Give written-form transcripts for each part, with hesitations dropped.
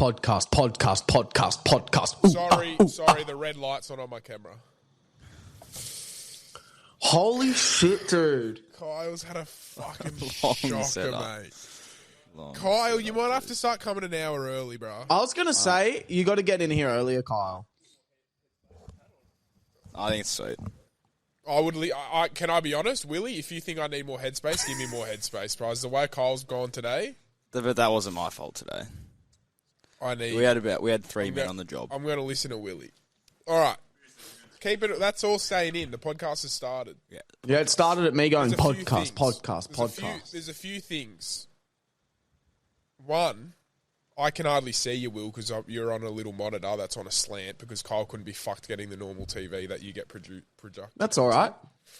Podcast. Sorry, the red light's not on my camera. Holy shit, dude. Kyle's had a fucking shocker, setup. mate. Kyle, you might have to start coming an hour early, bro. I was going to say, you got to get in here earlier, Kyle. I think it's sweet. Can I be honest, Willie? If you think I need more headspace, give me more headspace, bro. The way Kyle's gone today, But that wasn't my fault today. We had 3 men on the job. I'm going to listen to Willie. All right. Keep it. That's all staying in. The podcast has started. Yeah, it started at me going There's a few podcast. things. There's a few things. One, I can hardly see you, Will, because you're on a little monitor that's on a slant because Kyle couldn't be fucked getting the normal TV that you get projected. That's all right.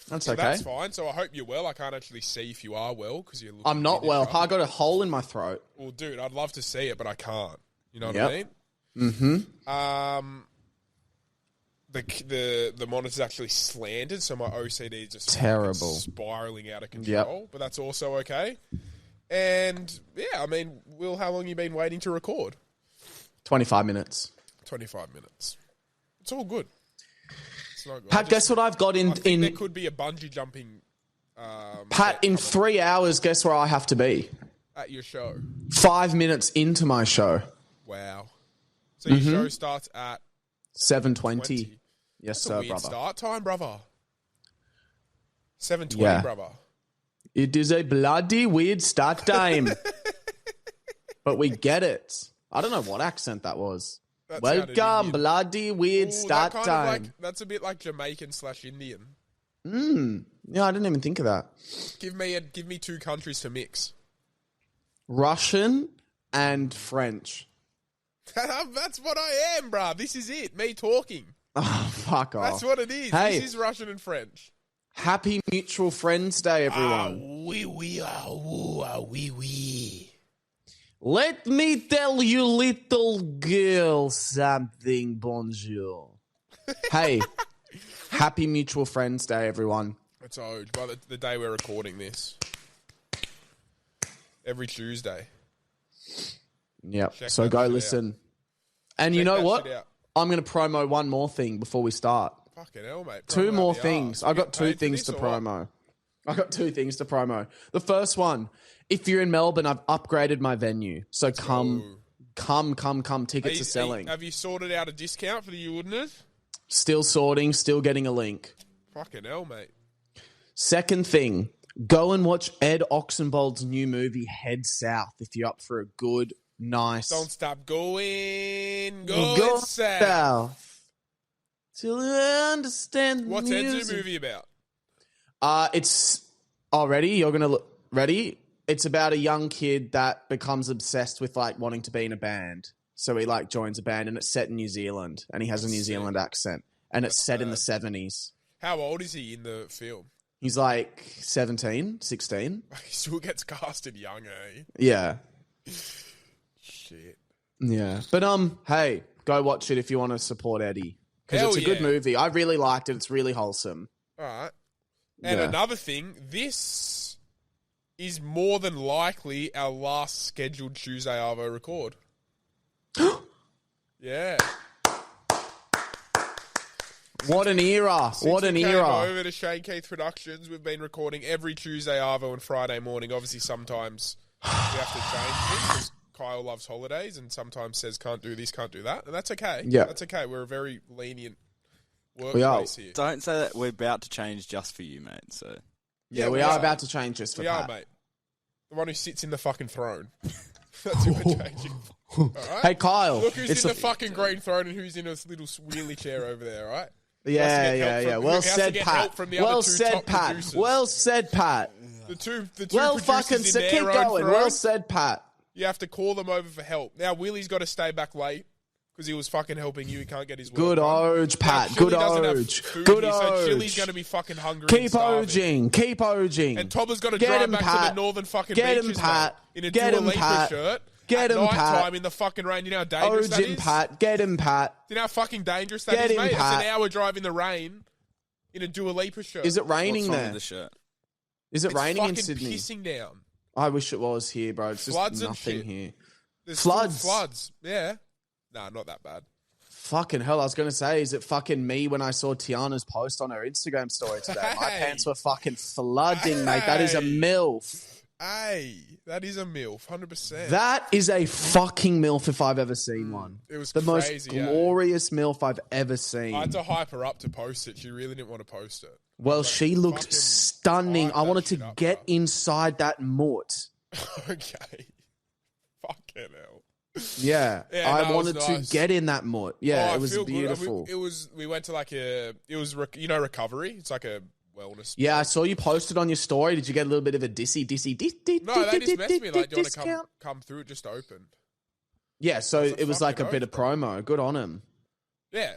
That's okay. That's fine. So I hope you're well. I can't actually see if you are well because you're looking. I'm not well. I got a hole in my throat. Well, dude, I'd love to see it, but I can't. You know what I mean? Mm-hmm. The monitor's actually slanted, so my OCD is just terrible, spiraling out of control. Yep. But that's also okay. And yeah, I mean, Will, how long have you been waiting to record? 25 minutes. 25 minutes. It's all good. It's not good. Pat, guess what I've got in? There could be a bungee jumping. Pat, in 3 hours, guess where I have to be? At your show. 5 minutes into my show. Wow. So your show starts at 7:20. Yes, That's sir, a weird brother. Start time, brother. 7:20, brother. It is a bloody weird start time. But we get it. I don't know what accent that was. Welcome, bloody weird start time. That's a bit like Jamaican/Indian. Yeah, I didn't even think of that. Give me 2 countries to mix. Russian and French. That's what I am, bruh. This is it. Me talking. Oh, fuck off. That's what it is. Hey. This is Russian and French. Happy Mutual Friends Day, everyone. Oui. Let me tell you, little girl, something. Bonjour. Hey, Happy Mutual Friends Day, everyone. It's owed by the day we're recording this. Every Tuesday. Yep. So go listen. And you know what? I'm going to promo one more thing before we start. Fucking hell, mate. 2 more things. I've got 2 things to promo. The first one, if you're in Melbourne, I've upgraded my venue. So come. Tickets are selling. Have you sorted out a discount for the Uwardners? Still sorting, still getting a link. Fucking hell, mate. Second thing, go and watch Ed Oxenbold's new movie, Head South, if you're up for a good, nice... Don't stop going south. Till I understand What's music. Ed's new movie about? It's... Oh, ready? You're going to look... Ready? It's about a young kid that becomes obsessed with, like, wanting to be in a band. So he, like, joins a band, and it's set in New Zealand. And he has a New Zealand accent. And it's set in the 70s. How old is he in the film? He's, like, 17, 16. He still gets casted young, eh? Yeah. Shit. Yeah. But, hey, go watch it if you want to support Eddie. Because it's a good movie. I really liked it. It's really wholesome. All right. And another thing, this is more than likely our last scheduled Tuesday Arvo record. Yeah. What an era. Since we came over to Shane Keith Productions, we've been recording every Tuesday Arvo and Friday morning. Obviously, sometimes we have to change it because Kyle loves holidays and sometimes says can't do this, can't do that. And that's okay. Yeah. That's okay. We're a very lenient workplace here. Don't say that we're about to change just for you, mate. So Yeah, we are about to change just for Pat. We are, mate. The one who sits in the fucking throne. That's who we're changing for. All right? Hey, Kyle. Look who's in the fucking green throne and who's in a little wheelie chair over there, all right? Yeah. Well said, Pat. Well said, Pat. The two well, producers fucking in keep their own going. throne. Well said, Pat. You have to call them over for help. Now, Willie's got to stay back late because he was fucking helping you. He can't get his work Good done. oge, Pat. Now, Good Chili doesn't have oge. food Good here, oge. So Chili's going to be fucking hungry. Keep and starving. oging. Keep oging. And Tobler's got to Get drive him, back Pat. to the northern fucking Get beaches, him, Pat. mate, in a Get Dua him, Lipa Pat. shirt. Get at him, night Pat. time in the fucking rain. You know how dangerous that Oging, is? Pat. Get him, Pat. You know how fucking dangerous that Get is, him, mate? Pat. It's an hour drive in the rain in a Dua Lipa shirt. Is it raining what's wrong there? with the shirt? Is it raining in fucking Sydney? pissing down. I wish it was here, bro. It's just Floods and nothing shit. here. There's Floods. Floods. Yeah. Nah, not that bad. Fucking hell, I was going to say, is it fucking me when I saw Tiana's post on her Instagram story today? My pants were fucking flooding, mate. That is a MILF. Hey, that is a MILF, 100%. That is a fucking MILF if I've ever seen one. It was the crazy, most glorious MILF I've ever seen. I had to hype her up to post it. She really didn't want to post it. Well, she looked stunning. I wanted to get inside that mutt. Okay. Fucking hell. Yeah, I wanted to get in that mutt. Yeah, it was beautiful. We went to like recovery. It's like a wellness. Yeah, I saw you posted on your story. Did you get a little bit of a dissy? No, they just messaged me like, do you want to come through? It just opened. Yeah, so it was like a bit of promo. Good on him. Yeah.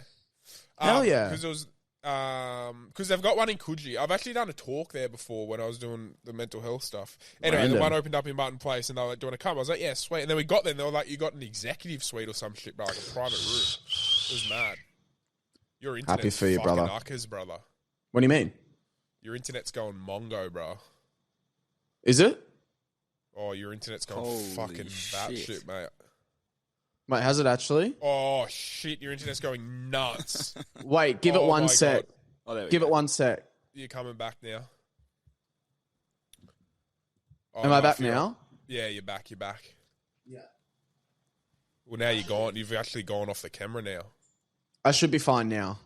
Hell yeah. Because it was... because they've got one in Coogee. I've actually done a talk there before when I was doing the mental health stuff. Anyway, the one opened up in Martin Place, and they were like, "Do you want to come?" I was like, "Yeah, sweet." And then we got there, and they were like, "You got an executive suite or some shit, bro, like a private room." It was mad. Your internet's happy for you, brother. Uckers, brother. What do you mean? Your internet's going mongo, bro. Is it? Oh, your internet's going fucking batshit, mate. Wait, has it actually? Oh shit, your internet's going nuts. Wait, give it 1 sec. Give it 1 sec. You're coming back now. Am I back now? Yeah, you're back. You're back. Yeah. Well, now you're gone. You've actually gone off the camera now. I should be fine now.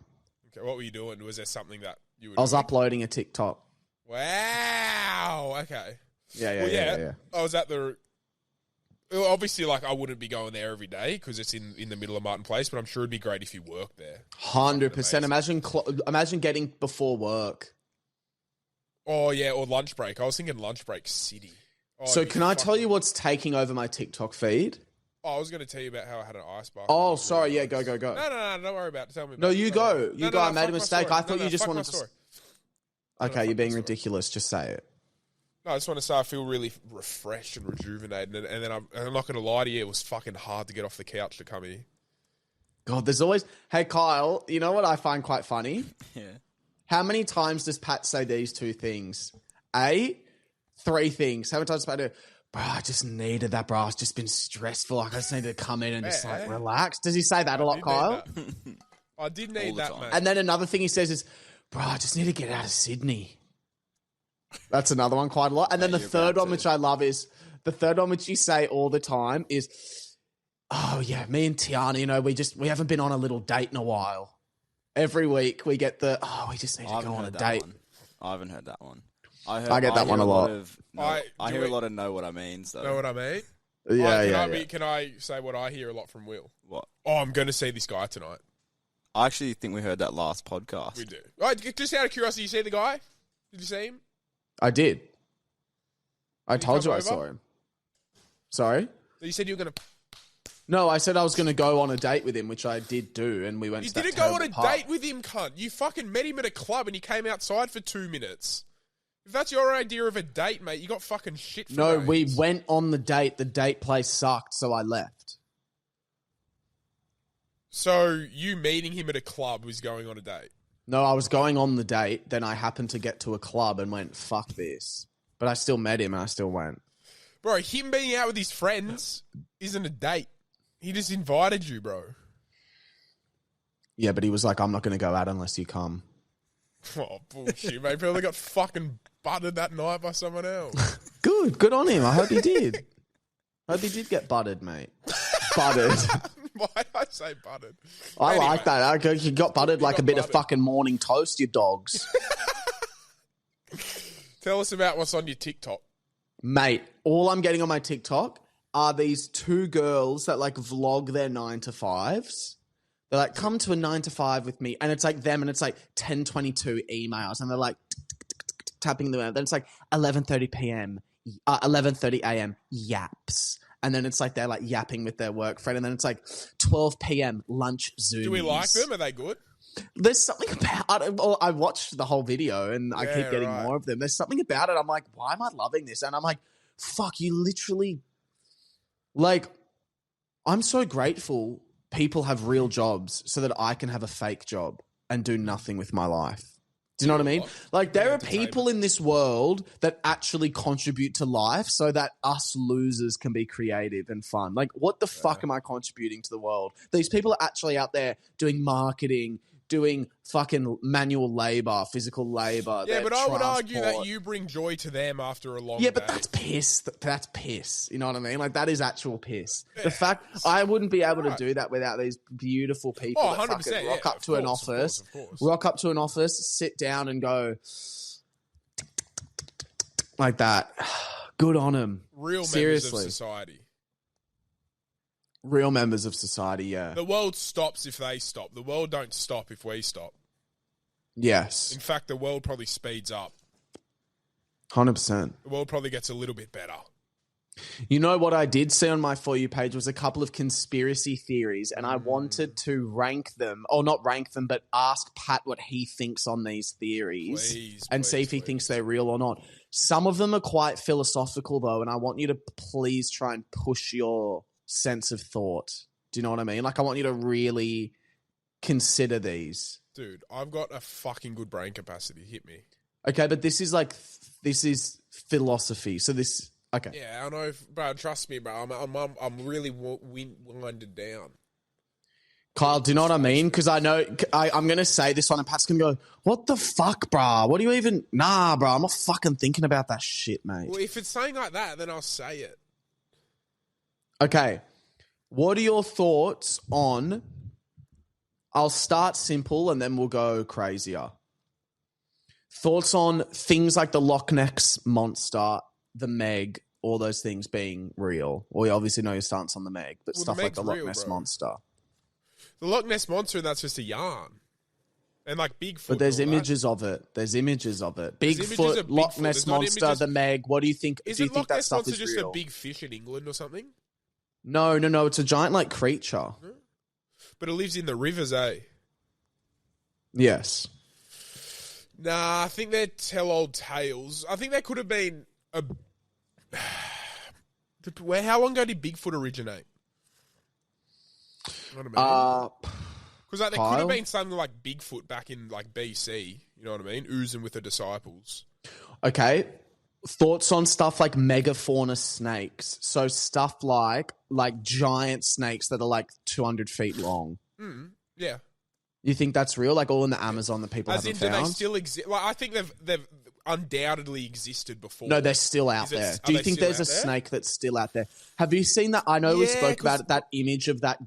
Okay, what were you doing? Was there something that you were I was doing? uploading a TikTok. Wow. Okay. Yeah. I was at the... Obviously, like, I wouldn't be going there every day because it's in the middle of Martin Place, but I'm sure it'd be great if you worked there. 100%. Imagine getting before work. Oh, yeah, or lunch break. I was thinking lunch break city. Oh, so can I tell you what's taking over my TikTok feed? Oh, I was going to tell you about how I had an ice bar. Oh, sorry. Yeah, go. No, don't worry about it. Tell me about No, it. you go. You go. I made a mistake. I thought you just wanted to... Okay, you're being ridiculous. Just say it. No, I just want to say I feel really refreshed and rejuvenated, and then I'm not going to lie to you, it was fucking hard to get off the couch to come here. God, there's always... Hey, Kyle, you know what I find quite funny? Yeah. How many times does Pat say these two things? A, 3 things. How many times does Pat do, bro, I just needed that, bro. It's just been stressful. Like, I just needed to come in and just, like, relax. Does he say that a lot, Kyle? I did need that, mate. And then another thing he says is, bro, I just need to get out of Sydney. That's another one quite a lot. And then the third one, which I love, is the third one, which you say all the time, is, oh yeah, me and Tiana, you know, we haven't been on a little date in a while. Every week we get we just need to go on a date. I haven't heard that one. I get that one a lot. I hear a lot of know what I mean. So. Know what I mean? Yeah. Can I say what I hear a lot from Will? What? Oh, I'm going to see this guy tonight. I actually think we heard that last podcast. We do. Just out of curiosity, you see the guy? Did you see him? I did. I told you I saw him. Sorry? You said you were going to... No, I said I was going to go on a date with him, which I did do, and we went to that You didn't go on a park. date with him, cunt. You fucking met him at a club and he came outside for 2 minutes. If that's your idea of a date, mate, you got fucking shit for No, days. we went on the date. The date place sucked, so I left. So you meeting him at a club was going on a date? No, I was going on the date, then I happened to get to a club and went, fuck this. But I still met him and I still went. Bro, him being out with his friends isn't a date. He just invited you, bro. Yeah, but he was like, I'm not going to go out unless you come. Oh, bullshit, mate. Probably got fucking buttered that night by someone else. Good on him. I hope he did. I hope he did get buttered, mate. Buttered. Why did I say buttered? I like that. You got buttered like a bit of fucking morning toast, you dogs. Tell us about what's on your TikTok. Mate, all I'm getting on my TikTok are these 2 girls that like vlog their 9 to 5s. They're like, come to a 9 to 5 with me. And it's like them and it's like 10:22 emails. And they're like tapping them out. Then it's like 11:30 p.m., 11:30 a.m. yaps. And then it's like they're like yapping with their work friend. And then it's like 12 p.m. lunch Zoomies. Do we like them? Are they good? There's something about I watched the whole video and I keep getting more of them. There's something about it. I'm like, why am I loving this? And I'm like, fuck, you literally... Like, I'm so grateful people have real jobs so that I can have a fake job and do nothing with my life. Do you know what I mean? Like, there are Entertainment. people in this world that actually contribute to life so that us losers can be creative and fun. Like, what the fuck am I contributing to the world? These people are actually out there doing marketing, doing fucking manual labor, physical labor. Yeah, but I would argue that you bring joy to them after a long day. Yeah, but that's piss. That's piss. You know what I mean? Like, that is actual piss. Yeah. The fact I wouldn't be able to do that without these beautiful people that 100%, fucking rock up to an office, rock up to an office, sit down and go like that. Good on them. Real Seriously. members of society. Real members of society, yeah. The world stops if they stop. The world don't stop if we stop. Yes. In fact, the world probably speeds up. 100%. The world probably gets a little bit better. You know what I did see on my For You page was a couple of conspiracy theories, and I wanted to rank them, or not rank them, but ask Pat what he thinks on these theories see if he thinks they're real or not. Some of them are quite philosophical, though, and I want you to please try and push your sense of thought. Do you know what I mean? Like, I want you to really consider these. Dude, I've got a fucking good brain capacity. Hit me. Okay, but this is philosophy. So this, okay. Yeah, I know, bro. Trust me, bro. I'm really winded down. Kyle, do you know what I mean? Because I know I'm going to say this one and Pat's going to go, what the fuck, bro? What do you even... Nah, bro, I'm not fucking thinking about that shit, mate. Well, if it's saying like that, then I'll say it. Okay. What are your thoughts on... I'll start simple and then we'll go crazier. Thoughts on things like the Loch Ness Monster, the Meg, all those things being real. Well, you obviously know your stance on the Meg, but stuff like the Loch Ness Monster. The Loch Ness Monster, that's just a yarn. And like Bigfoot. But there's images of it. There's images of it. Bigfoot, Loch Ness Monster, the Meg. What do you think? Is do you it think Loch that Ness stuff Monster is just real? a big fish in England or something? No. It's a giant like creature. But it lives in the rivers, eh? Yes. Nah, I think they're tell-old tales. I think there could have been a... How long ago did Bigfoot originate? You know what I mean? Because like, there could have been something like Bigfoot back in like BC. You know what I mean? Oozing with the disciples. Okay. Thoughts on stuff like megafauna snakes. So stuff like giant snakes that are like 200 feet long. Yeah. You think that's real? Like all in the Amazon that people haven't found? Do they still exist? Like, I think they've undoubtedly existed before. No, they're still out there. Do you think there's a snake that's still out there? Have you seen that? I know we spoke about it, that image of that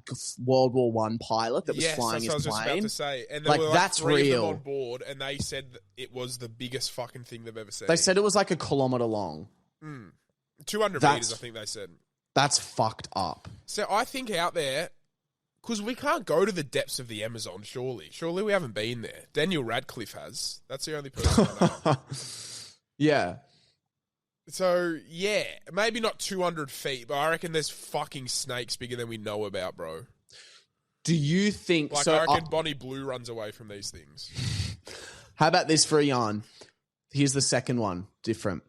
World War I pilot that was flying his plane. Yes, that's what I was just about to say. And there were that's three real. of them on board, and they said that it was the biggest fucking thing they've ever seen. They said it was like a kilometre long. 200 metres, I think they said. That's fucked up. So I think out there... Because we can't go to the depths of the Amazon, surely. Surely we haven't been there. Daniel Radcliffe has. That's the only person I know. Yeah. So, yeah. Maybe not 200 feet, but I reckon there's fucking snakes bigger than we know about, bro. Do you think... Like, I reckon Bonnie Blue runs away from these things. How about this for a yarn? Here's the second one. Different.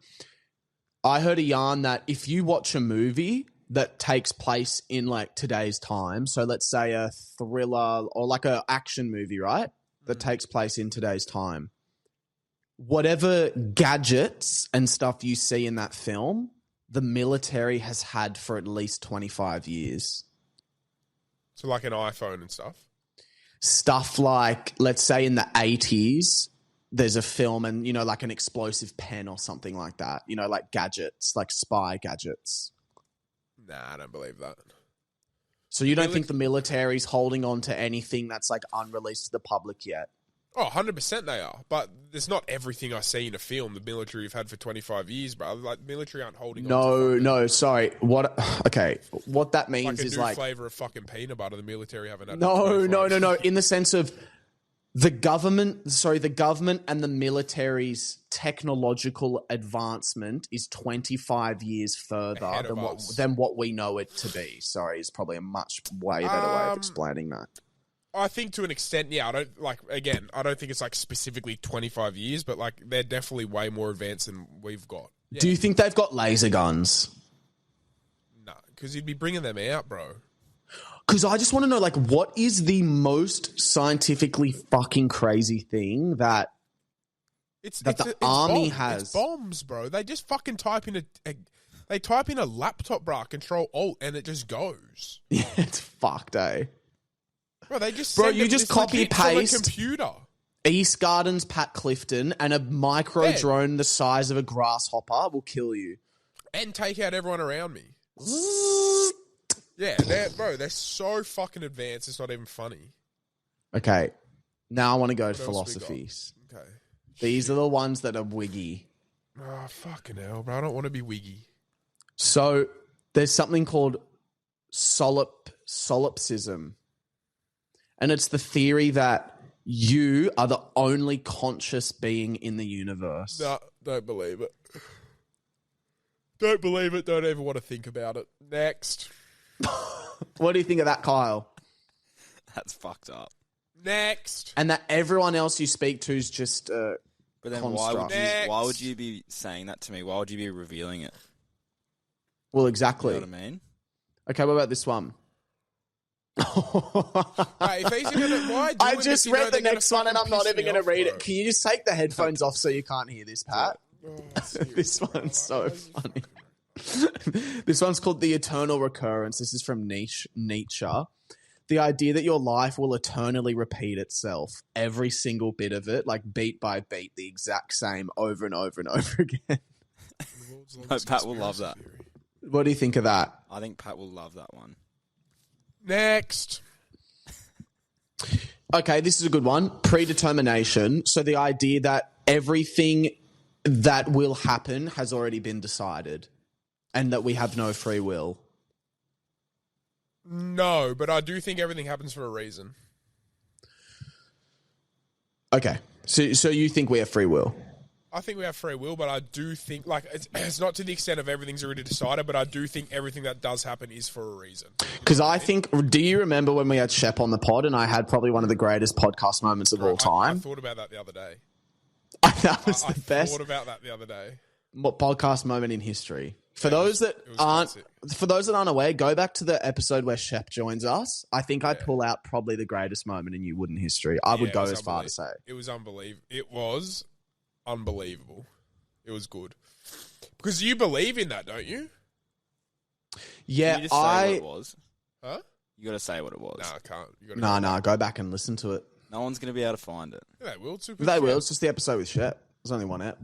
I heard a yarn that if you watch a movie... that takes place in like today's time. So let's say a thriller or like a action movie, right? That takes place in today's time. Whatever gadgets and stuff you see in that film, the military has had for at least 25 years. So like an iPhone and stuff? Stuff like, let's say in the 80s, there's a film and, you know, like an explosive pen or something like that. You know, like gadgets, like spy gadgets. Nah, I don't believe that. So you don't think the military's holding on to anything that's like unreleased to the public yet? Oh, 100% they are. But there's not everything I see in a film the military have had for 25 years, bro. Like, the military aren't holding on to No, sorry. What that means is like... flavour of fucking peanut butter the military haven't had. No. In the sense of the government and the military's technological advancement is 25 years further than what we know it to be. Sorry, is probably a much way better way of explaining that. I think to an extent, yeah. I don't think it's like specifically 25 years, but like they're definitely way more advanced than we've got. Yeah. Do you think they've got laser guns? No, because you'd be bringing them out, bro. Because I just want to know, like, what is the most scientifically fucking crazy thing that the army has. It's bombs, bro. They just fucking type in they type in a laptop, bro, Control Alt, and it just goes. Yeah, it's fucked, eh? Bro, they just you just copy paste from a computer. East Gardens Pat Clifton and a micro drone the size of a grasshopper will kill you. And take out everyone around me. Yeah, they're so fucking advanced, it's not even funny. Okay, now I want to go to philosophies. Okay. These are the ones that are wiggy. Oh, fucking hell, bro. I don't want to be wiggy. So, there's something called solipsism. And it's the theory that you are the only conscious being in the universe. No, don't believe it. Don't believe it. Don't even want to think about it. Next. What do you think of that, Kyle? That's fucked up. Next. And that everyone else you speak to is just but then why would you be saying that to me? Why would you be revealing it? Well, exactly. You know what I mean? Okay, what about this one? Hey, if he's gonna, why do I just read the next one and I'm not even going to read it. Can you just take the headphones off so you can't hear this, Pat? This one's so funny. This one's called The Eternal Recurrence. This is from Nietzsche. The idea that your life will eternally repeat itself, every single bit of it, like beat by beat, the exact same over and over and over again. Pat will love that. What do you think of that? I think Pat will love that one. Next. Okay, this is a good one. Predetermination. So the idea that everything that will happen has already been decided and that we have no free will. No, but I do think everything happens for a reason. Okay. So you think we have free will? I think we have free will, but I do think, like, it's not to the extent of everything's already decided, but I do think everything that does happen is for a reason. Because I think, do you remember when we had Shep on the pod and I had probably one of the greatest podcast moments of all time? I thought about that the other day. That was the best. I thought about that the other day. What podcast moment in history? For those that aren't aware, go back to the episode where Shep joins us. I think I'd pull out probably the greatest moment in Wooden history. I would go as far to say. It was unbelievable. It was unbelievable. It was good. Because you believe in that, don't you? Yeah, Can you just say what it was? Huh? You got to say what it was. No, I can't. No, go back and listen to it. No one's going to be able to find it. Yeah, they will. They will. It's just the episode with Shep. There's only one app.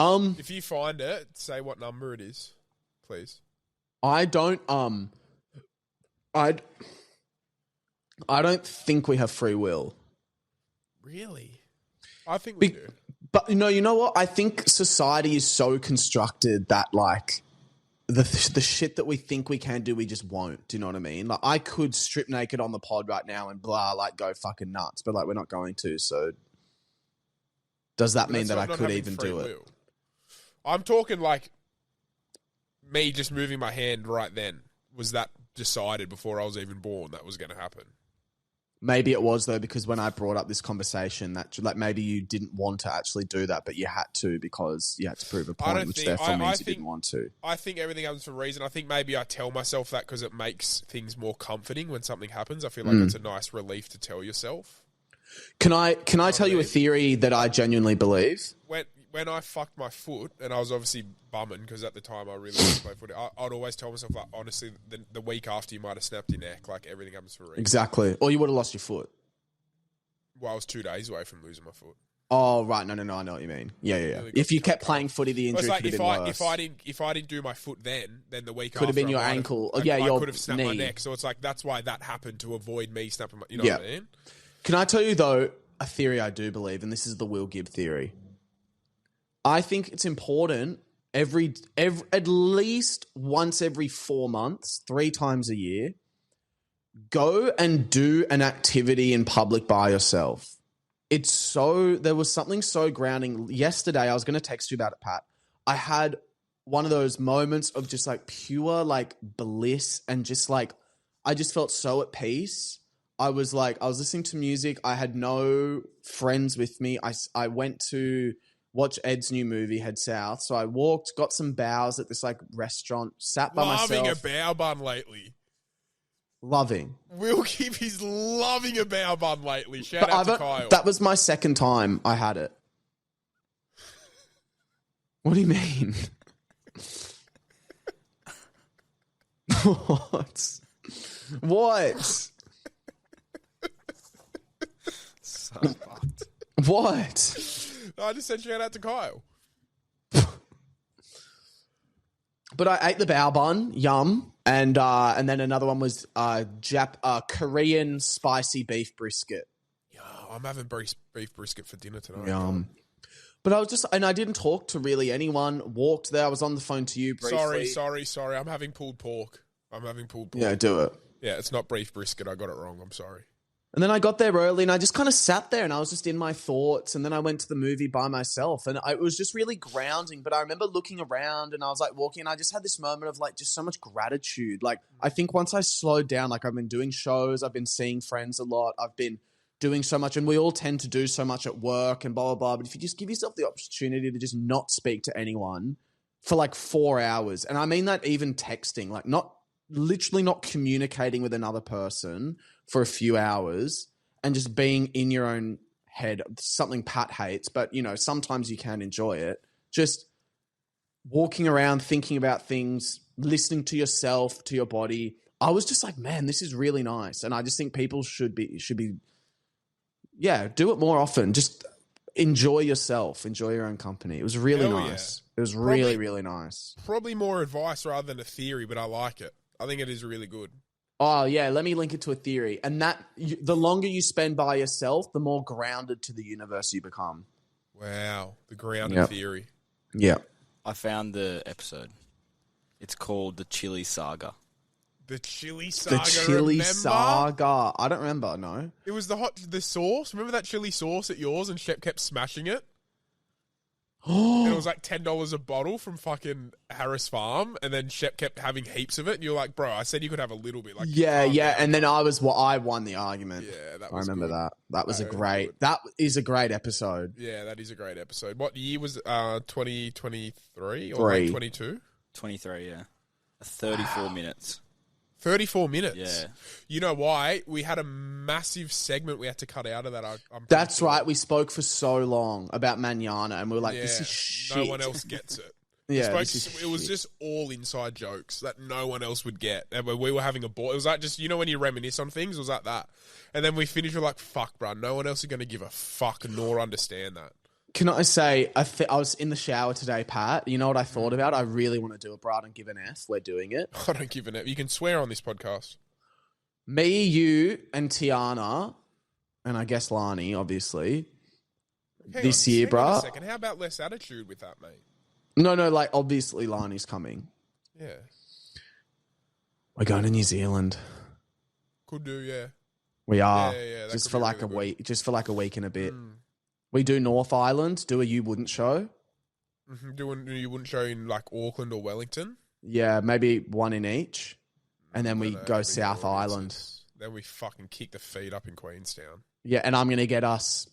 If you find it, say what number it is, please. I don't think we have free will. Really? I think we do. But you know what? I think society is so constructed that like the shit that we think we can do, we just won't. Do you know what I mean? Like I could strip naked on the pod right now and like go fucking nuts, but like we're not going to. So does that mean that I could even do it? I'm talking like me just moving my hand right then. Was that decided before I was even born that was going to happen? Maybe it was though, because when I brought up this conversation that like maybe you didn't want to actually do that, but you had to because you had to prove a point, which therefore means you didn't want to. I think everything happens for a reason. I think maybe I tell myself that because it makes things more comforting when something happens. I feel like it's a nice relief to tell yourself. Can I tell you a theory that I genuinely believe? When I fucked my foot, and I was obviously bumming because at the time I really wanted to play footy, I'd always tell myself, like, honestly, the week after you might have snapped your neck, like everything happens for a reason. Exactly. Or you would have lost your foot. Well, I was 2 days away from losing my foot. Oh, right. No, I know what you mean. Yeah. Really if you kept playing footy, the injury could have been worse. If I didn't do my foot then the week after... Could have been your ankle. I could have snapped my neck. So it's like, that's why that happened, to avoid me snapping my... You know what I mean? Can I tell you, though, a theory I do believe, and this is the Will Gibb theory. I think it's important at least once every 4 months, 3 times a year, go and do an activity in public by yourself. There was something so grounding. Yesterday, I was going to text you about it, Pat. I had one of those moments of just like pure like bliss and just like, I just felt so at peace. I was listening to music. I had no friends with me. I went to watch Ed's new movie, Head South. So I walked, got some bows at this like restaurant, sat by myself. Loving a bow bun lately. Loving. Wilkie, he's loving a bao bun lately. Shout out to Kyle. That was my second time I had it. What do you mean? What? What? So fucked. What? I just said shout out to Kyle. But I ate the bao bun, yum, and then another one was Korean spicy beef brisket. Yeah, I'm having beef brisket for dinner tonight. Yum. But I didn't talk to really anyone. Walked there. I was on the phone to you briefly. Sorry. I'm having pulled pork. Yeah, do it. Yeah, it's not beef brisket. I got it wrong. I'm sorry. And then I got there early and I just kind of sat there and I was just in my thoughts. And then I went to the movie by myself and it was just really grounding. But I remember looking around and I was like walking and I just had this moment of like just so much gratitude. Like I think once I slowed down, like I've been doing shows, I've been seeing friends a lot, I've been doing so much and we all tend to do so much at work and blah, blah, blah. But if you just give yourself the opportunity to just not speak to anyone for like 4 hours, and I mean that even texting, like literally not communicating with another person for a few hours and just being in your own head, something Pat hates, but you know, sometimes you can enjoy it. Just walking around, thinking about things, listening to yourself, to your body. I was just like, man, this is really nice. And I just think people should be, do it more often. Just enjoy yourself, enjoy your own company. It was really nice. Yeah. It was really nice. Probably more advice rather than a theory, but I like it. I think it is really good. Oh, yeah. Let me link it to a theory. And the longer you spend by yourself, the more grounded to the universe you become. Wow. The grounded theory. Yeah. I found the episode. It's called The Chili Saga. The Chili Saga, The Chili remember? Saga. I don't remember, no. It was the sauce. Remember that chili sauce at yours and Shep kept smashing it? And it was like $10 a bottle from fucking Harris Farm, and then Shep kept having heaps of it, and you're like, bro, I said you could have a little bit. Like, yeah, and then I won the argument. Yeah, I remember that. That was that is a great episode. Yeah, that is a great episode. What year was 2023 or like 22? 23, yeah. 34 minutes. 34 minutes. Yeah. You know why? We had a massive segment we had to cut out of that. That's right. We spoke for so long about Manana and we were like, this is shit. No one else gets it. Yeah, it was just all inside jokes that no one else would get. And we were having a ball. It was like just, you know when you reminisce on things? It was like that. And then we finished with like, fuck, bro. No one else is going to give a fuck nor understand that. Can I say, I was in the shower today, Pat. You know what I thought about? I really want to do it, Brad, and give an F. We're doing it. I don't give an F. You can swear on this podcast. Me, you, and Tiana, and I guess Lani, obviously, this year, bro. Hang on a second. How about less attitude with that, mate? No, like, obviously Lani's coming. Yeah. We're going to New Zealand. Could do, yeah. We are. Yeah, just for like a week. Just for like a week and a bit. We do North Island, do a You Wouldn't show. Mm-hmm. Do a You Wouldn't show in like Auckland or Wellington. Yeah, maybe one in each. And then we go South Island. Then we fucking kick the feet up in Queenstown. Yeah, and I'm going to get us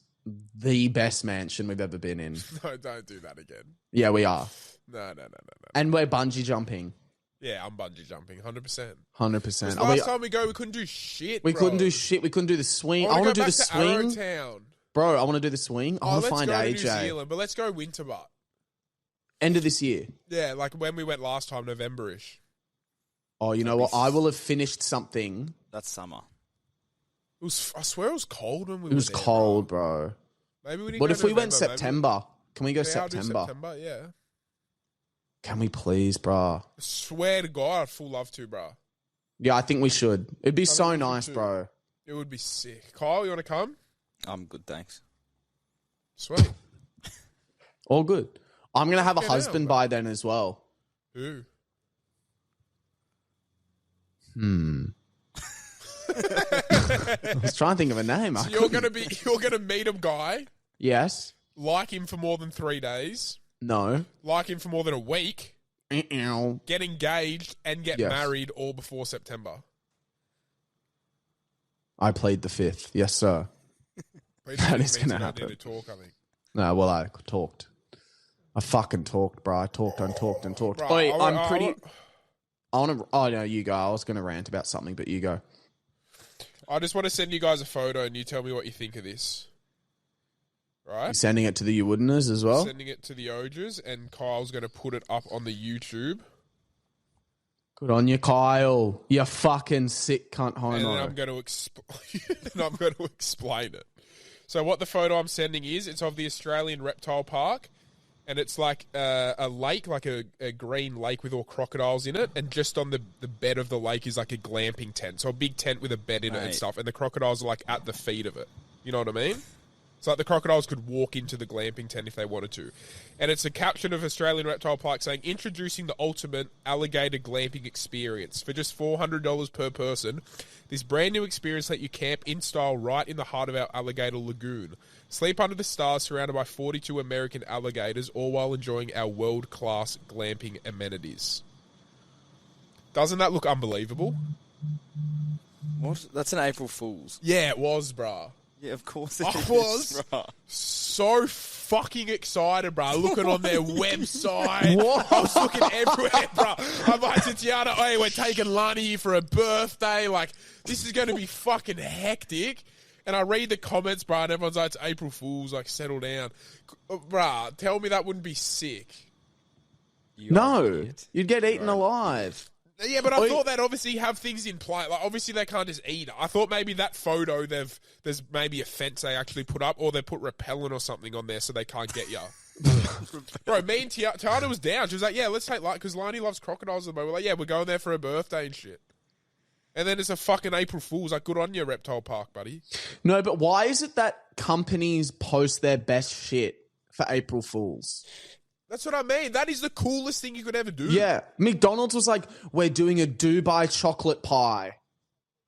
the best mansion we've ever been in. No, don't do that again. Yeah, we are. No. And we're bungee jumping. Yeah, I'm bungee jumping, 100%. 100%. Last time we couldn't do shit, We couldn't do shit. We couldn't do the swing. I want to do the swing. Arrowtown. Bro, I want to do the swing. I want to find AJ. Let's go to New Zealand, but let's go Winterbutt. End of this year. Yeah, like when we went last time, November-ish. Oh, you know what? I will have finished something. That's summer. I swear it was cold when we were there. It was cold, bro. Maybe we didn't What go if we November, went September? Can we go September? I'll do September, yeah. Can we please, bro? I swear to God, I'd full love to, bro. Yeah, I think we should. It'd be so nice, bro. It would be sick. Kyle, you want to come? I'm good, thanks. Sweet. All good. I'm going to have a husband by then as well. Who? I was trying to think of a name. So you're gonna meet a guy. Yes. Like him for more than 3 days. No. Like him for more than a week. Get engaged and get married all before September. I plead the fifth. Yes, sir. That is going to happen. Need to talk, I think. No, well, I talked. I fucking talked, bro. I talked and talked and talked. Bro, I want to. Oh no, you go. I was going to rant about something, but you go. I just want to send you guys a photo and you tell me what you think of this. Right? You sending it to the You Wouldn'ters as well? Sending it to the Ojas, and Kyle's going to put it up on the YouTube. Good on you, Kyle. You fucking sick cunt homo. And then I'm going to explain it. So what the photo I'm sending is, it's of the Australian Reptile Park, and it's like a lake, like a green lake with all crocodiles in it, and just on the bed of the lake is like a glamping tent. So a big tent with a bed in it and stuff, and the crocodiles are like at the feet of it. You know what I mean? So like the crocodiles could walk into the glamping tent if they wanted to. And it's a caption of Australian Reptile Park saying, introducing the ultimate alligator glamping experience. For just $400 per person, this brand new experience let you camp in style right in the heart of our alligator lagoon. Sleep under the stars surrounded by 42 American alligators, all while enjoying our world-class glamping amenities. Doesn't that look unbelievable? What? That's an April Fool's. Yeah, it was, bruh. Yeah, of course it I is, was bruh. so fucking excited, bro. Looking on their website. What? I was looking everywhere, bro. I'm like, Tatiana, hey, we're taking Lani here for her birthday. Like, this is going to be fucking hectic. And I read the comments, bro, and everyone's like, it's April Fool's. Like, settle down. Bro, tell me that wouldn't be sick. No, you'd get eaten alive. Yeah, but I thought they'd obviously have things in play. Like, obviously they can't just eat it. I thought maybe that photo, there's maybe a fence they actually put up, or they put repellent or something on there so they can't get you. Bro, me and Tiana was down. She was like, yeah, let's take Lani, because Lani loves crocodiles. And we're like, yeah, we're going there for her birthday and shit. And then it's a fucking April Fool's. Like, good on you, Reptile Park, buddy. No, but why is it that companies post their best shit for April Fools? That's what I mean. That is the coolest thing you could ever do. Yeah. McDonald's was like, we're doing a Dubai chocolate pie.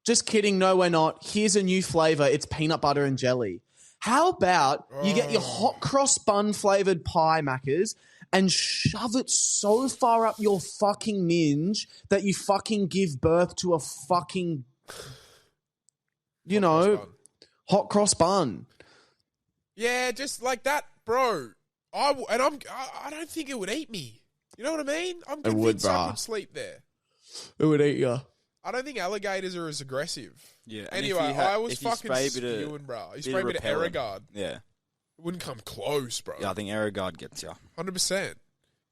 Just kidding. No, we're not. Here's a new flavor. It's peanut butter and jelly. How about you get your hot cross bun flavored pie, Maccas, and shove it so far up your fucking minge that you fucking give birth to a fucking, hot cross bun. Yeah, just like that, bro. I don't think it would eat me. You know what I mean? I'm convinced I could sleep there. It would eat you. I don't think alligators are as aggressive. Yeah. Anyway, I was fucking spewing, bro. You spray me to Aerogard. Yeah. It wouldn't come close, bro. Yeah, I think Aerogard gets you. 100%.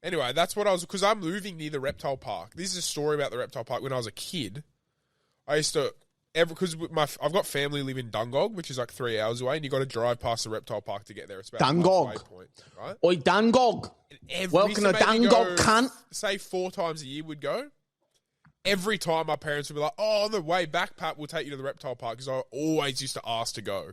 Anyway, that's what I was... Because I'm moving near the reptile park. This is a story about the reptile park. When I was a kid, I used to... Because I've got family live in Dungog, which is like 3 hours away, and you got to drive past the reptile park to get there. It's about Dungog. halfway point, right? Oi, Dungog. Welcome to Dungog, cunt. Say 4 times a year we'd go. Every time my parents would be like, oh, on the way back, Pat, we'll take you to the reptile park, because I always used to ask to go.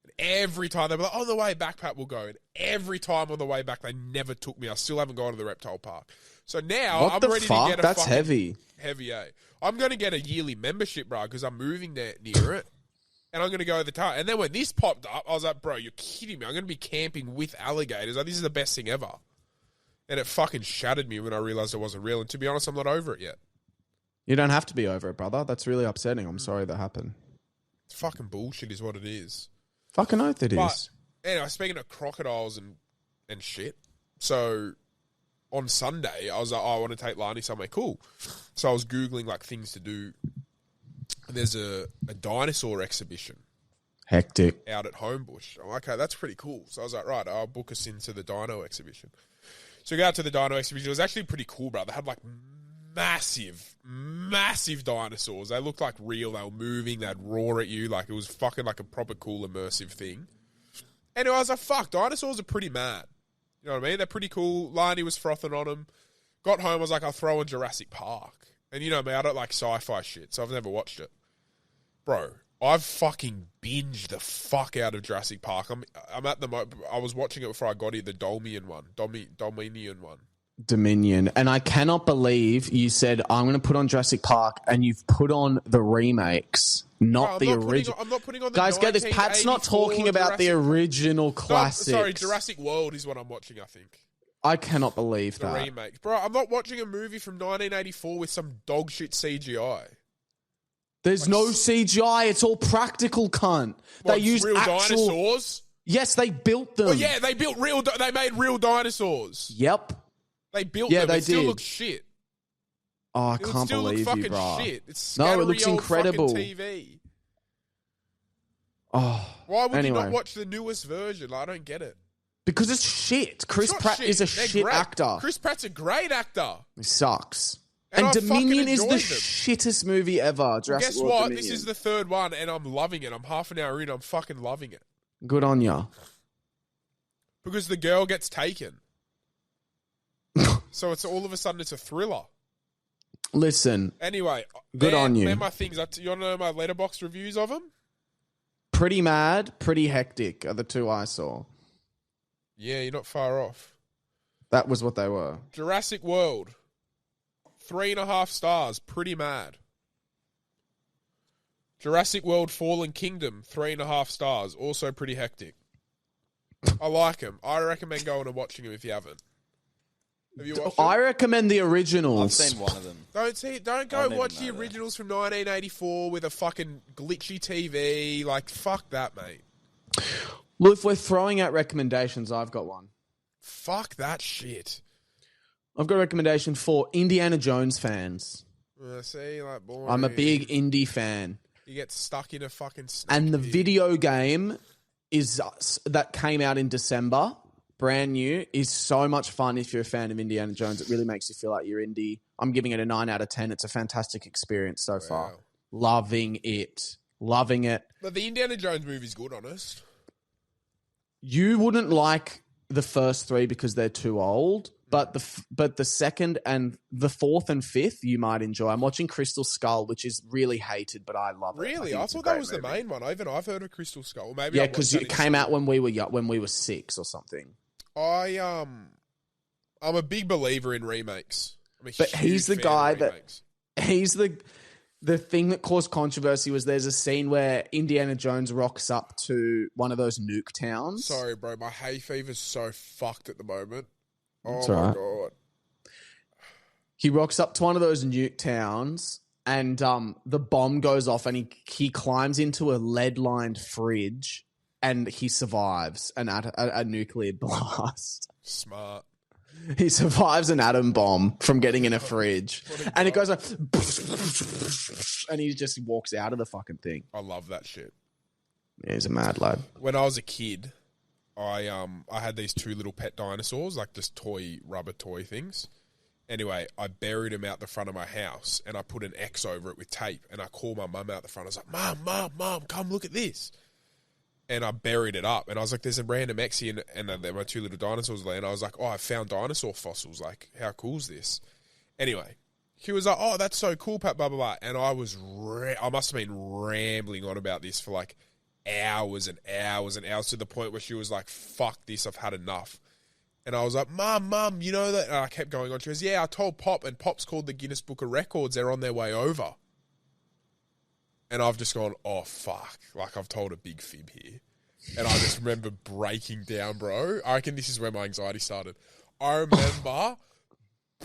And every time they'd be like, on the way back, Pat, we'll go. And every time on the way back, they never took me. I still haven't gone to the reptile park. So now I'm ready to get a That's heavy. Heavy, eh? I'm going to get a yearly membership, bro, because I'm moving there near it. And I'm going to go the time. And then when this popped up, I was like, bro, you're kidding me. I'm going to be camping with alligators. Like, this is the best thing ever. And it fucking shattered me when I realized it wasn't real. And to be honest, I'm not over it yet. You don't have to be over it, brother. That's really upsetting. I'm sorry that happened. It's fucking bullshit is what it is. Fucking oath it is. Anyway, speaking of crocodiles and shit. So... on Sunday, I was like, I want to take Lani somewhere cool. So I was Googling, like, things to do. And there's a dinosaur exhibition. Hectic. Out at Homebush. I'm like, okay, that's pretty cool. So I was like, right, I'll book us into the dino exhibition. So we go out to the dino exhibition. It was actually pretty cool, bro. They had, like, massive dinosaurs. They looked like real. They were moving. They'd roar at you. Like, it was fucking, like, a proper cool, immersive thing. Anyway, I was like, fuck, dinosaurs are pretty mad. You know what I mean? They're pretty cool. Lani was frothing on them. Got home, I was like, I'll throw in Jurassic Park. And you know me, I don't like sci-fi shit, so I've never watched it. Bro, I've fucking binged the fuck out of Jurassic Park. I'm at the I was watching it before I got here, the Dominion one. Dominion. And I cannot believe you said, I'm going to put on Jurassic Park, and you've put on the remakes. Not the original. I'm not putting on the Guys, get this. Pat's not talking about the original classics. Sorry, Jurassic World is what I'm watching, I think. I cannot believe that. The remakes. Bro, I'm not watching a movie from 1984 with some dog shit CGI. There's no CGI. It's all practical, cunt. They use real dinosaurs? Yes, they built them. Oh, yeah, they built they made real dinosaurs. Yep. They built them. They still did. looks shit. Oh, I can't believe you, bro. Shit. It's no, it looks old incredible. TV. Oh, Why would you not watch the newest version? Like, I don't get it. Because it's shit. Chris Pratt is a shit actor. Chris Pratt's a great actor. He sucks. And Dominion is the shittest movie ever. Guess what? Dominion. This is the third one, and I'm loving it. I'm half an hour in. I'm fucking loving it. Good on ya. Because the girl gets taken. So it's all of a sudden it's a thriller. Listen. Anyway. Good on you. My things. You want to know my Letterboxd reviews of them? Pretty mad, pretty hectic are the two I saw. Yeah, you're not far off. That was what they were. Jurassic World. 3.5 stars. Pretty mad. Jurassic World Fallen Kingdom. 3.5 stars. Also pretty hectic. I like them. I recommend going and watching them if you haven't. Have you watched them? I recommend the originals. I've seen one of them. Don't go watch the originals from 1984 with a fucking glitchy TV. Like, fuck that, mate. Well, if we're throwing out recommendations, I've got one. Fuck that shit. I've got a recommendation for Indiana Jones fans. See, like, boy, I'm a big indie fan. You get stuck in a fucking snake and the pit. video game that came out in December, brand new, is so much fun if you're a fan of Indiana Jones. It really makes you feel like you're indie. I'm giving it a 9 out of 10. It's a fantastic experience so far. Loving it. Loving it. But the Indiana Jones movie's good, honest. You wouldn't like the first 3 because they're too old, but the second and the fourth and fifth you might enjoy. I'm watching Crystal Skull, which is really hated, but I love it. Really? I thought that was the main one. Even I've heard of Crystal Skull. Maybe yeah, because it came out when we were 6 or something. I'm a big believer in remakes. But he's the guy that he's the thing that caused controversy was there's a scene where Indiana Jones rocks up to one of those nuke towns. Sorry, bro. My hay fever's so fucked at the moment. That's oh, my right. God. He rocks up to one of those nuke towns and the bomb goes off and he climbs into a lead-lined fridge and he survives a nuclear blast. Smart. He survives an atom bomb from getting in a fridge. And it goes like... and he just walks out of the fucking thing. I love that shit. Yeah, he's a mad lad. When I was a kid, I had these 2 little pet dinosaurs, like just rubber toy things. Anyway, I buried them out the front of my house and I put an X over it with tape and I called my mum out the front. I was like, Mum, come look at this. And I buried it up. And I was like, there's a random X here. And my 2 little dinosaurs there. And I was like, I found dinosaur fossils. Like, how cool is this? Anyway, he was like, that's so cool, Pat, blah, blah, blah. And I must have been rambling on about this for like hours and hours and hours to the point where she was like, fuck this, I've had enough. And I was like, Mum, you know that? And I kept going on. She goes, yeah, I told Pop. And Pop's called the Guinness Book of Records. They're on their way over. And I've just gone, oh, fuck. Like, I've told a big fib here. And I just remember breaking down, bro. I reckon this is where my anxiety started. I remember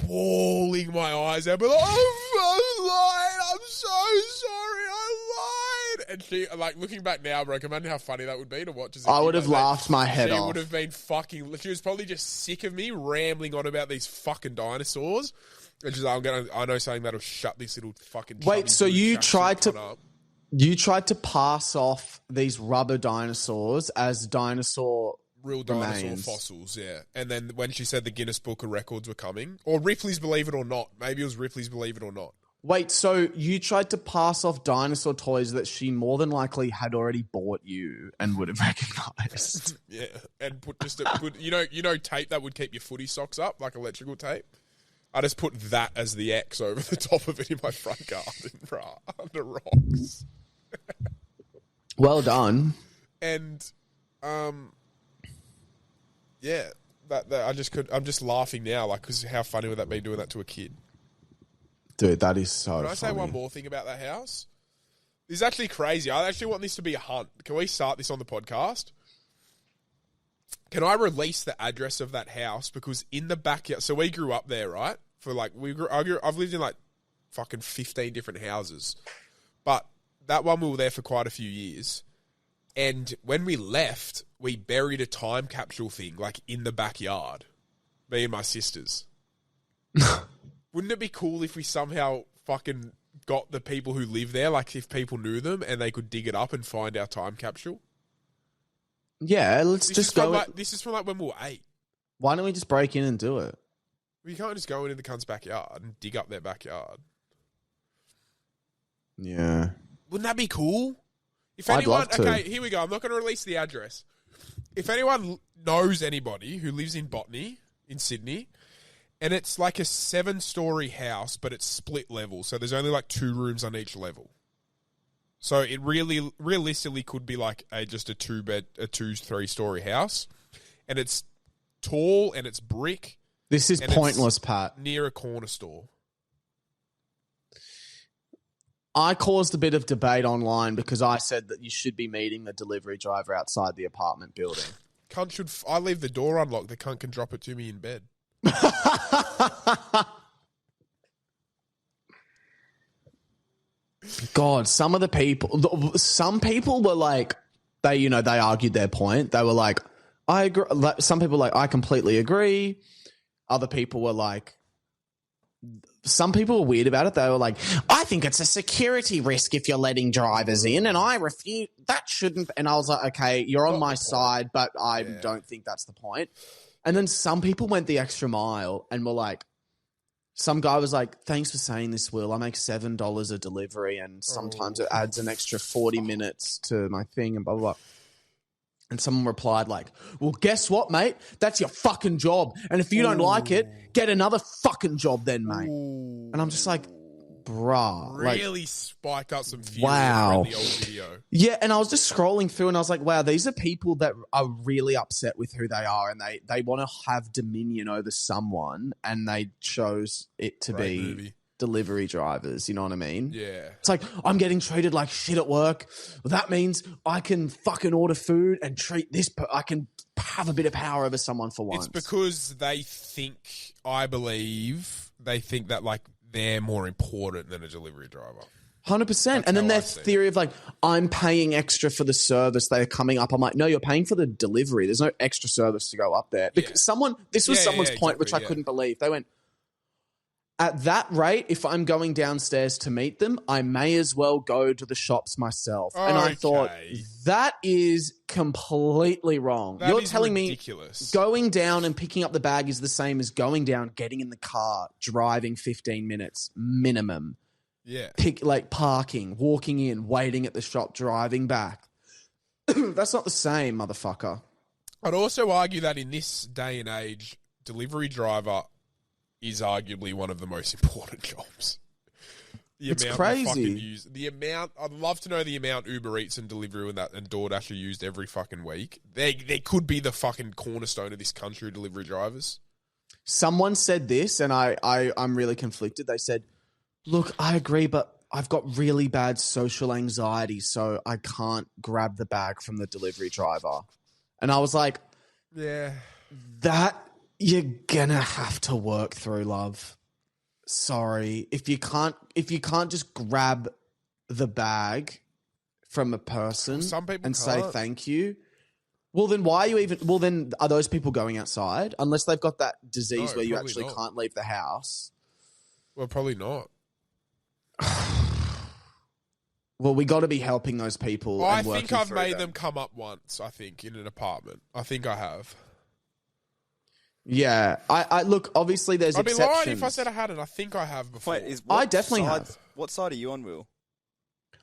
bawling my eyes out, but like, I lied. I'm so sorry. I lied. And she, like, looking back now, bro, imagine how funny that would be to watch. I would have laughed my head off. She would have been fucking... She was probably just sick of me rambling on about these fucking dinosaurs. And she's like, I know something that'll shut this little fucking... Wait, so you tried to... Up. You tried to pass off these rubber dinosaurs as real dinosaur fossils, yeah. And then when she said the Guinness Book of Records were coming, or Ripley's Believe It or Not, maybe it was Ripley's Believe It or Not. Wait, so you tried to pass off dinosaur toys that she more than likely had already bought you and would have recognized. Yeah, and put you know tape that would keep your footy socks up, like electrical tape. I just put that as the X over the top of it in my front garden, bro, under rocks. Well done. And, yeah, I'm just laughing now, like, because how funny would that be doing that to a kid? Dude, that is so funny. Can I say one more thing about that house? This is actually crazy. I actually want this to be a hunt. Can we start this on the podcast? Can I release the address of that house? Because in the backyard, so we grew up there, right? I've lived in like fucking 15 different houses. But that one we were there for quite a few years. And when we left, we buried a time capsule thing, like in the backyard. Me and my sisters. Wouldn't it be cool if we somehow fucking got the people who live there, like if people knew them and they could dig it up and find our time capsule? Yeah, let's just go. This is from like when we were 8. Why don't we just break in and do it? We can't just go into the cunt's backyard and dig up their backyard. Yeah. Wouldn't that be cool? If I'd anyone, love to. okay, here we go. I'm not going to release the address. If anyone knows anybody who lives in Botany in Sydney, and it's like a 7-story house, but it's split level, so there's only like 2 rooms on each level. So it really, realistically, could be like just a 3-story house, and it's tall and it's brick. This is pointless, Pat. Near a corner store. I caused a bit of debate online because I said that you should be meeting the delivery driver outside the apartment building. I leave the door unlocked. The cunt can drop it to me in bed. God, some people were like, they argued their point. They were like, I agree. Some people were like, I completely agree. Other people were like, some people were weird about it. They were like, I think it's a security risk if you're letting drivers in, and I refute. That shouldn't. And I was like, okay, you're on my side, but I don't think that's the point. And then some people went the extra mile and were like, some guy was like, thanks for saying this, Will. I make $7 a delivery, and sometimes it adds an extra 40 minutes to my thing and blah, blah, blah. And someone replied like, well, guess what, mate? That's your fucking job. And if you don't like it, get another fucking job then, mate. And I'm just like, bruh. Really spiked up some fury wow. in the old video. Yeah, and I was just scrolling through and I was like, wow, these are people that are really upset with who they are, and they want to have dominion over someone, and they chose it to be movie. Delivery drivers, you know what I mean? Yeah. It's like, I'm getting treated like shit at work. Well, that means I can fucking order food and treat this. I can have a bit of power over someone for once. It's because I believe they think that like they're more important than a delivery driver. 100%. And then their theory of like, I'm paying extra for the service they're coming up. I'm like, no, you're paying for the delivery. There's no extra service to go up there. Because someone's point, which I couldn't believe. They went, at that rate, if I'm going downstairs to meet them, I may as well go to the shops myself. And I thought, that is completely wrong. You're telling ridiculous. Me going down and picking up the bag is the same as going down, getting in the car, driving 15 minutes minimum. Yeah. Parking, walking in, waiting at the shop, driving back. That's not the same, motherfucker. I'd also argue that in this day and age, delivery driver is arguably one of the most important jobs. It's crazy. I'd love to know the amount Uber Eats and Deliveroo and DoorDash are used every fucking week. They could be the fucking cornerstone of this country, delivery drivers. Someone said this, and I'm really conflicted. They said, look, I agree, but I've got really bad social anxiety, so I can't grab the bag from the delivery driver. And I was like, yeah, that you're gonna have to work through, love. Sorry. If you can't just grab the bag from a person and say thank you, well then then are those people going outside? Unless they've got that disease where you actually can't leave the house. Well, probably not. Well, we got to be helping those people. Well, I think I've made them come up once, I think, in an apartment. I think I have. Yeah. I look, obviously there's exceptions. I'd be lying if I said I hadn't. I think I have before. Wait, I definitely have. What side are you on, Will?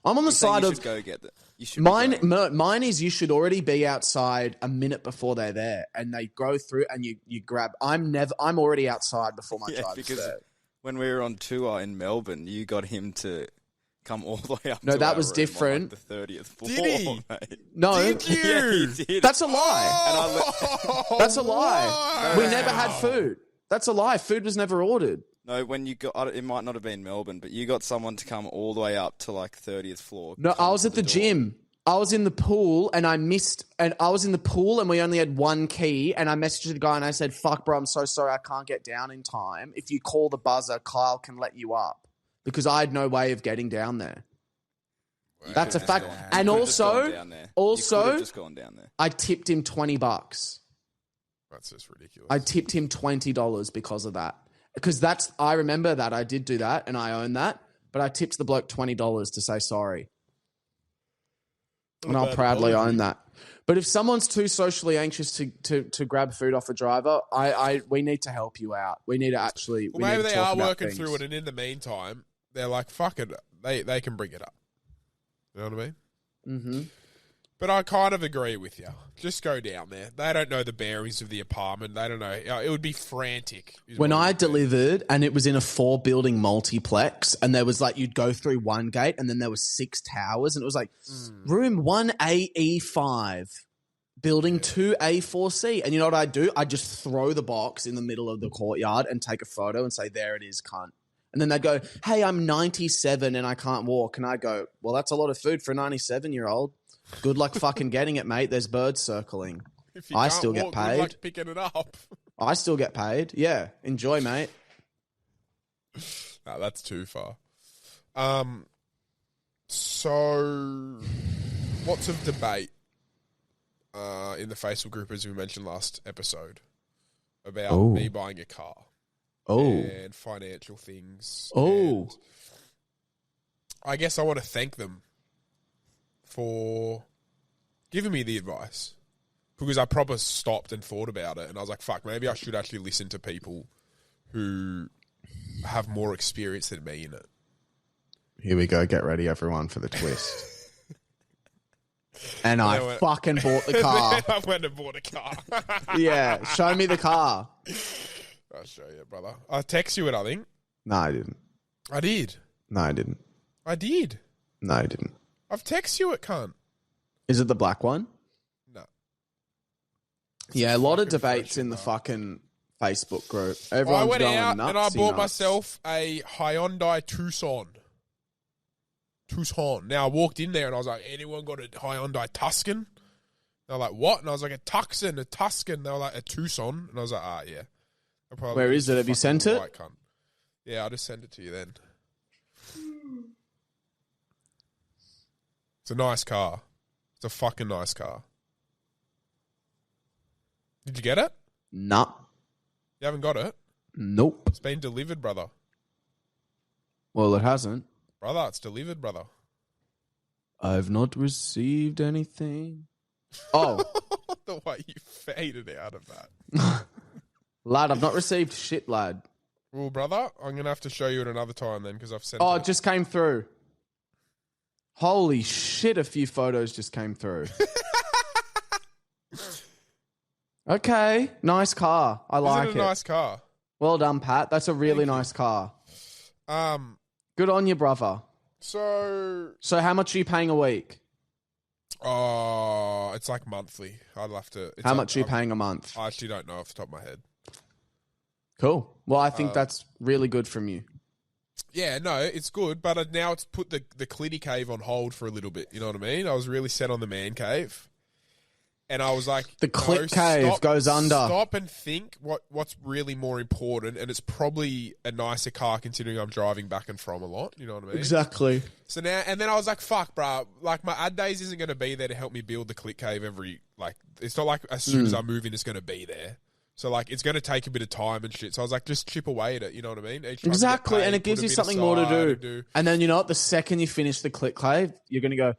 I'm on the side of... go get it. You should mine is you should already be outside a minute before they're there, and they go through and you grab... I'm already outside before my driver's there. When we were on tour in Melbourne, you got him to come all the way up. No, to that our was room different. On, like, the 30th floor. Did he? Mate. No, did you? Yeah, he did. That's a lie. That's a lie. We never had food. That's a lie. Food was never ordered. No, when you got, it might not have been Melbourne, but you got someone to come all the way up to like 30th floor. No, I was at the gym. I was in the pool and I was in the pool and we only had one key, and I messaged the guy and I said, fuck bro, I'm so sorry I can't get down in time. If you call the buzzer, Kyle can let you up, because I had no way of getting down there. That's a fact. And also, just gone down there. I tipped him $20. That's just ridiculous. I tipped him $20 because of that. Because I remember that I did do that and I own that. but I tipped the bloke $20 to say sorry. Not And a I'll bad proudly apology. own that. But if someone's too socially anxious to grab food off a driver, we need to help you out. We need to actually. Well, we need maybe to they talk are about working things. through it, and in the meantime, they're like, fuck it. They can bring it up. You know what I mean? Mm-hmm. But I kind of agree with you. Just go down there. They don't know the bearings of the apartment. They don't know. It would be frantic. When I delivered, and it was in a 4-building multiplex, and there was like, you'd go through one gate, and then there was 6 towers, and it was like room 1AE5, building 2A4C. And you know what I do? I just throw the box in the middle of the courtyard and take a photo and say, there it is, cunt. And then they'd go, hey, I'm 97 and I can't walk. And I go, well, that's a lot of food for a 97-year-old. Good luck fucking getting it, mate. There's birds circling. If you I can't still get walk, paid. Good luck picking it up. I still get paid. Yeah. Enjoy, mate. No, that's too far. So, lots of debate in the Facebook group, as we mentioned last episode, about me buying a car. And financial things. And I guess I want to thank them for giving me the advice, because I proper stopped and thought about it, and I was like, fuck, maybe I should actually listen to people who have more experience than me in it. Here we go. Get ready, everyone, for the twist. And I fucking bought the car. I went and bought a car. Yeah. Show me the car. I'll show you, brother. I text you it, I think. No, I didn't. I did. No, I didn't. I did. No, I didn't. I've texted you it, cunt. Is it the black one? No. Yeah, a lot of debates in the fucking Facebook group. Everyone's I went going out nuts, and I bought nuts. myself a Hyundai Tucson. Now, I walked in there and I was like, anyone got a Hyundai Tuscan? They're like, what? And I was like, a Tuscan. They were like, a Tucson. And I was like, yeah. Where is it? Have you sent it? Cunt. Yeah, I'll just send it to you then. It's a nice car. It's a fucking nice car. Did you get it? Nah. You haven't got it? Nope. It's been delivered, brother. Well, it hasn't. Brother, it's delivered, brother. I've not received anything. Oh. The way you faded out of that. Lad, I've not received shit, lad. Well, brother, I'm going to have to show you at another time then, because I've sent Oh, it. it just came through. Holy shit, a few photos just came through. Okay, nice car. I like it. Isn't it a nice car? Well done, Pat. That's a really nice car. Good on you, brother. So how much are you paying a week? It's like monthly. I'd have to. How much are you paying a month? I actually don't know off the top of my head. Cool. Well, I think that's really good from you. Yeah, no, it's good, but now it's put the Clitty Cave on hold for a little bit. You know what I mean? I was really set on the man cave. And I was like, the Clit Cave goes under. Stop and think what's really more important, and it's probably a nicer car considering I'm driving back and from a lot. You know what I mean? Exactly. So now, and then I was like, fuck, bro. Like, my ad days isn't going to be there to help me build the Clit Cave it's not like as soon as I move in, it's going to be there. So, like, it's going to take a bit of time and shit. So I was like, just chip away at it. You know what I mean? Exactly. Paid, and it gives you something more to do. And then, you know what? The second you finish the Clit Cave, you're going to go,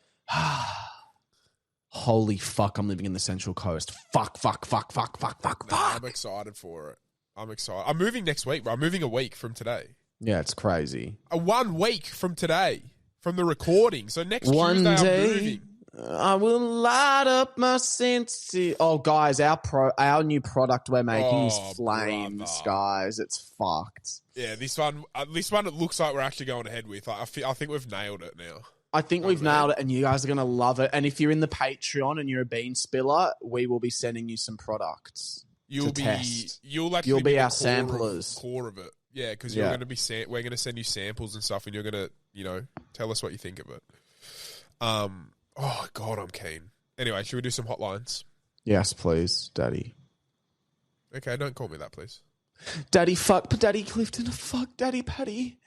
holy fuck, I'm living in the Central Coast. Fuck. I'm excited for it. I'm excited. I'm moving next week, bro. I'm moving a week from today. Yeah, it's crazy. 1 week from today, from the recording. So next One Tuesday, day, I'm moving. I will light up my senses. Oh, guys, our new product we're making is flames, brother. guys. It's fucked. Yeah, this one it looks like we're actually going ahead with. I think we've nailed it now. I think we've nailed it, and you guys are going to love it. And if you're in the Patreon and you're a bean spiller, we will be sending you some products to test. You'll be our the samplers. Core of it. Yeah, because we're going to send you samples and stuff, and you're going to, tell us what you think of it. Oh, God, I'm keen. Anyway, should we do some hotlines? Yes, please, Daddy. Okay, don't call me that, please. Daddy fuck, Daddy Clifton, fuck, Daddy Patty.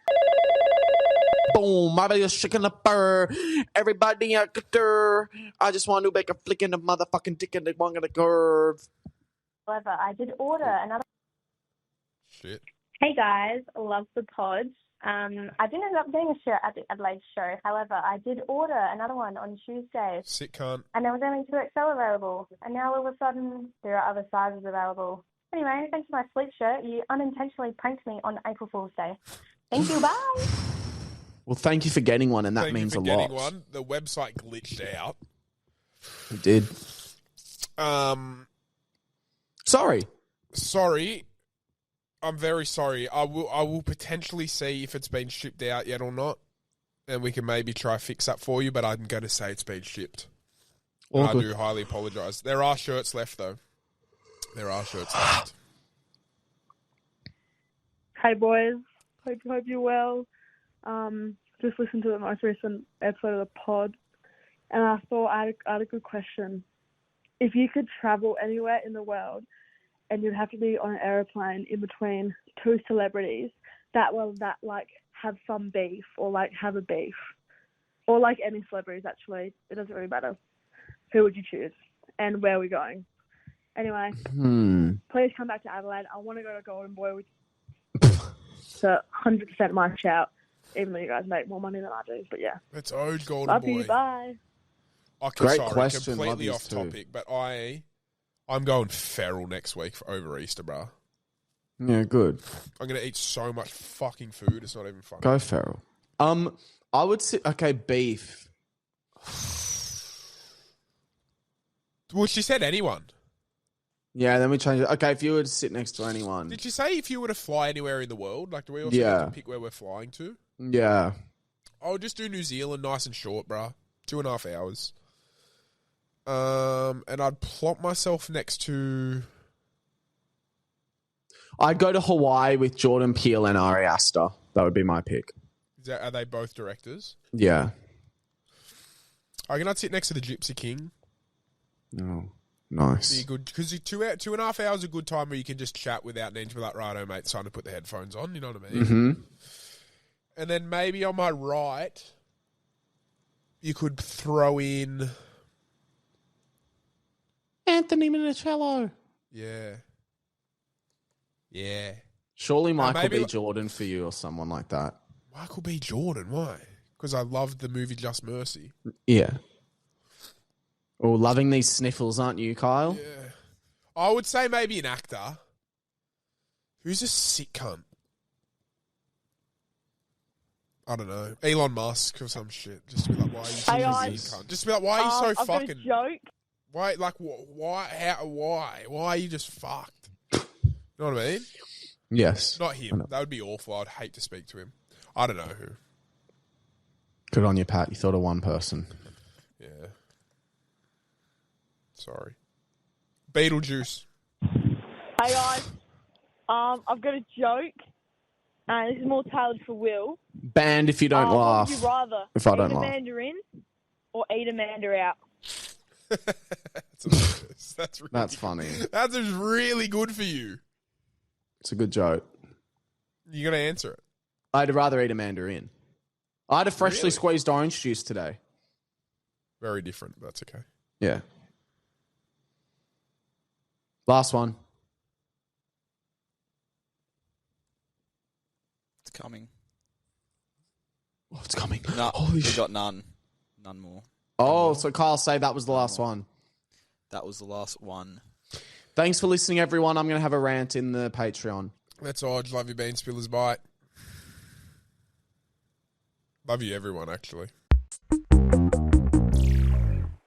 Boom, my baby's shaking the burr. Everybody out there. I just want to make a flick in the motherfucking dick and the bong of the curve. However, I did order another. Shit. Hey guys, love the pod. I didn't end up getting a shirt at the Adelaide show. However, I did order another one on Tuesday, Sick cunt. and there was only 2XL available. And now all of a sudden, there are other sizes available. Anyway, thanks for my sleep shirt. You unintentionally pranked me on April Fool's Day. Thank you. Bye. Well, thank you for getting one, and that Thank means you a for lot. getting one. The website glitched out. It did. Sorry. I'm very sorry. I will potentially see if it's been shipped out yet or not, and we can maybe try fix that for you. But I'm going to say it's been shipped. I do highly apologise. There are shirts left though. There are shirts left. Hey boys, hope you're well. Just listened to the most recent episode of the pod, and I thought I had a good question. If you could travel anywhere in the world, and you'd have to be on an aeroplane in between two celebrities that have some beef or like have a beef, or like any celebrities actually, it doesn't really matter. Who would you choose, and where are we going? Anyway, please come back to Adelaide. I want to go to Golden Boy with so 100% my shout, even though you guys make more money than I do. But yeah, It's owed Golden love Boy. you. Bye. Great question. Completely Love off yous too. topic, but I'm going feral next week over Easter, bro. Yeah, good. I'm gonna eat so much fucking food. It's not even funny. Go feral. I would say beef. Well, she said anyone. Yeah, then we change it. Okay, if you were to sit next to anyone. Did she say if you were to fly anywhere in the world? Like, do we also Yeah. have to pick where we're flying to? Yeah. I'll just do New Zealand, nice and short, bruh. 2.5 hours. And I'd plop myself next to... I'd go to Hawaii with Jordan Peele and Ari Aster. That would be my pick. Are they both directors? Yeah. I reckon I'd sit next to the Gypsy King. Oh, nice. Be good, because 2.5 hours is a good time where you can just chat without needing to be like, righto, mate, it's time to put the headphones on. You know what I mean? Mm-hmm. And then maybe on my right, you could throw in... Anthony Minicello. Yeah. Yeah. Surely Michael maybe B. Jordan for you or someone like that. Michael B. Jordan, why? Because I loved the movie Just Mercy. Yeah. Oh, loving these sniffles, aren't you, Kyle? Yeah. I would say maybe an actor. Who's a sick cunt? I don't know. Elon Musk or some shit. Just to be like, why are you so cunt? Just to be like, why are you so I've got a fucking... joke. Why, like, why, how, why? Why are you just fucked? You know what I mean? Yes. Not him. That would be awful. I'd hate to speak to him. I don't know who. Good on you, Pat. You thought of one person. Yeah. Sorry. Beetlejuice. Hey guys, I've got a joke. This is more tailored for Will. Banned if you don't laugh. What would you rather? If I don't eat laugh. Amanda in or eat Amanda out? That's really That's funny. That's really good for you. It's a good joke. You got to answer it. I'd rather eat a mandarin. I had a freshly Really? squeezed orange juice today. Very different. But that's okay. Yeah. Last one. It's coming. Oh, it's coming. No, Holy we shit. got none. None more. Oh, so Kyle, say that was the last one. That was the last one. Thanks for listening, everyone. I'm going to have a rant in the Patreon. That's all. Love you, Bean Spillers. Bite. Love you, everyone, actually.